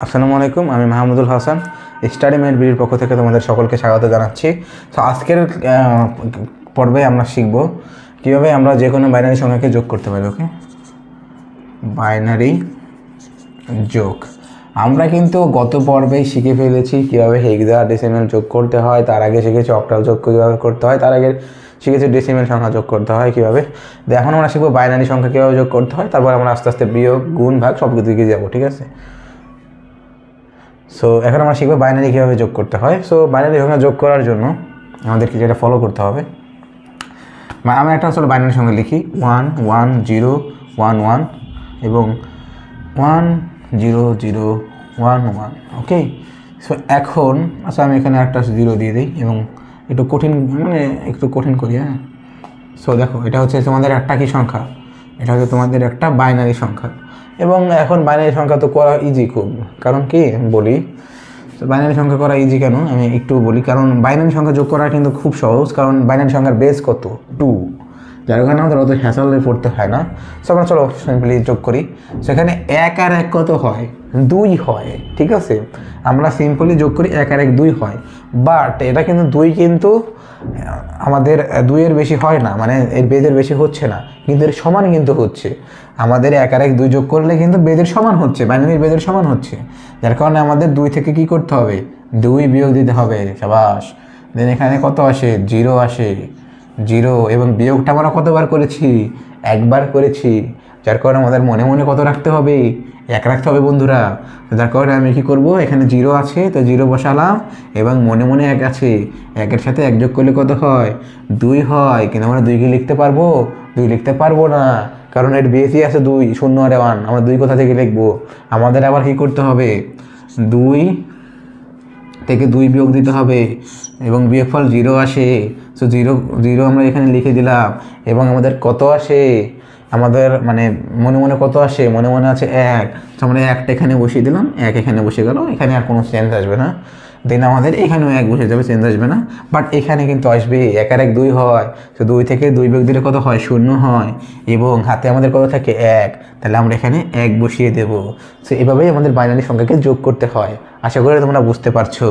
আসসালামু আলাইকুম, আমি মাহমুদুল হাসান স্টাডি মেড বিডির পক্ষ থেকে তোমাদের সকলকে স্বাগত জানাচ্ছি। তো আজকের পর্বে আমরা শিখব কীভাবে আমরা যে কোনো বাইনারি সংখ্যাকে যোগ করতে পারি। ওকে, বাইনারি যোগ আমরা কিন্তু গত পর্বেই শিখে ফেলেছি কীভাবে হেক্সাডেসিমেল যোগ করতে হয়। তার আগে শিখেছি অক্টাল যোগ কীভাবে করতে হয়, তার আগে শিখেছি ডেসিমেল সংখ্যা যোগ করতে হয় কীভাবে। এখন আমরা শিখবো বাইনারি সংখ্যা কীভাবে যোগ করতে হয়, তারপর আমরা আস্তে আস্তে বিয়োগ, গুণ, ভাগ সব কিছু দিকে যাবো। ঠিক আছে, সো এখন আমরা শিখবো বাইনারি কীভাবে যোগ করতে হয়। সো বাইনারি সংখ্যা যোগ করার জন্য আমাদেরকে যেটা ফলো করতে হবে, আমি একটা আসলে বাইনারি সংখ্যা লিখি 1 1 0 1 1 এবং 1 0 0 1 1। ওকে, সো এখন আচ্ছা আমি এখানে একটা 0 দিয়ে দিই এবং একটু কঠিন করি। হ্যাঁ, সো দেখো এটা হচ্ছে তোমাদের একটা কি সংখ্যা, এটা হচ্ছে তোমাদের একটা বাইনারি সংখ্যা। এবং এখন বাইনারি সংখ্যা তো করা ইজি খুব, কারণ কি বলি, বাইনারি সংখ্যা করা ইজি কেন আমি একটু বলি। কারণ বাইনারি সংখ্যা যোগ করা কিন্তু খুব সহজ, কারণ বাইনারি সংখ্যার বেস কত 2, যার কারণে আমাদের অত হ্যাসলে পড়তে হয় না। সো আমরা চলো সিম্পলি যোগ করি। সেখানে 1 আর 1 কত হয়, 2 হয়। ঠিক আছে, আমরা সিম্পলি যোগ করি 1 আর 1 2 হয়। বাট এটা কিন্তু 2 কিন্তু আমাদের 2 এর বেশি হয় না, মানে এর বেজের বেশি হচ্ছে না, কিন্তু এর সমান কিন্তু হচ্ছে। আমাদের 1 আর 1 2 যোগ করলে কিন্তু বেজের সমান হচ্ছে, বাইনারির বেজের সমান হচ্ছে, যার কারণে আমাদের 2 থেকে কি করতে হবে, 2 বিয়োগ দিতে হবে। সাবাস। দেন এখানে কত আসে, 0 আসে, 0। এবং বিয়োগটা আমরা কতবার করেছি, একবার করেছি, যার কারণে আমাদের মনে মনে কত রাখতে হবে, 1 রাখতে হবে বন্ধুরা। যার কারণে আমি কি করব, এখানে 0 আছে তো 0 বসালাম এবং মনে মনে 1 আছে, 1-এর সাথে 1 যোগ করলে কত হয়, 2 হয়। কিন্তু আমরা 2 কি লিখতে পারবো, 2 লিখতে পারবো না, কারণ এর বেশি আছে 2, 0 আর 1। আমরা 2 কোথা থেকে লিখবো, আমাদের আবার কি করতে হবে, 2 থেকে 2 বিয়োগ দিতে হবে এবং বিয়োগফল 0 আসে। সো 0 0 আমরা এখানে লিখে দিলাম এবং আমাদের কত আসে, আমাদের মানে মনে মনে কত আসে, মনে মনে আছে 1। তো আমরা 1টা এখানে বসিয়ে দিলাম, 1 এখানে বসে গেল, এখানে আর কোনো চেঞ্জ আসবে না। দেন আমাদের এখানেও 1 বসে যাবে, চেঞ্জ আসবে না। বাট এখানে কিন্তু আসবে, 1 আর 1 2 হয়। তো 2 থেকে 2 বিয়োগ দিলে কত হয়, 0 হয়। এবং হাতে আমাদের কত থাকে, 1, তাহলে আমরা এখানে 1 বসিয়ে দেব। সো এভাবেই আমাদের বাইনারি সংখ্যাকে যোগ করতে হয়। আশা করি তোমরা বুঝতে পারছো।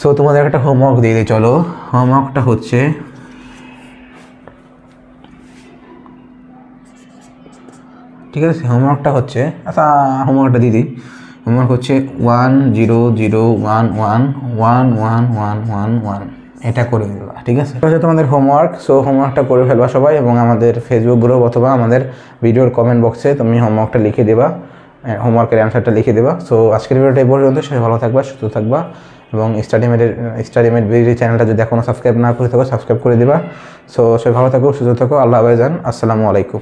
সো তোমাদের একটা হোমওয়ার্ক দিয়ে দিই, চলো। হোমওয়ার্কটা হচ্ছে, ঠিক আছে, হোমওয়ার্কটা হচ্ছে, আচ্ছা হোমওয়ার্কটা দিদি, হোমওয়ার্ক হচ্ছে 1 0 0 1 1 1 1 1 1 1, এটা করে ফেলবা। ঠিক আছে, এটা হচ্ছে তোমাদের হোমওয়ার্ক। সো হোমওয়ার্কটা করে ফেলবা সবাই এবং আমাদের ফেসবুক গ্রুপ অথবা আমাদের ভিডিওর কমেন্ট বক্সে তুমি হোমওয়ার্কটা লিখে দেবা, হোমওয়ার্কের অ্যান্সারটা লিখে দেবা। সো আজকের ভিডিওটা এই পর্যন্ত। সবাই ভালো থাকবা, সুস্থ থাকবা এবং স্টাডি মেড বিডি চ্যানেলটা যদি এখনও সাবস্ক্রাইব না করে থাকো সাবস্ক্রাইব করে দিবা। সো সবাই ভালো থাকো, সুস্থ থাকো, আল্লাহ হাফেজ, আসসালামু আলাইকুম।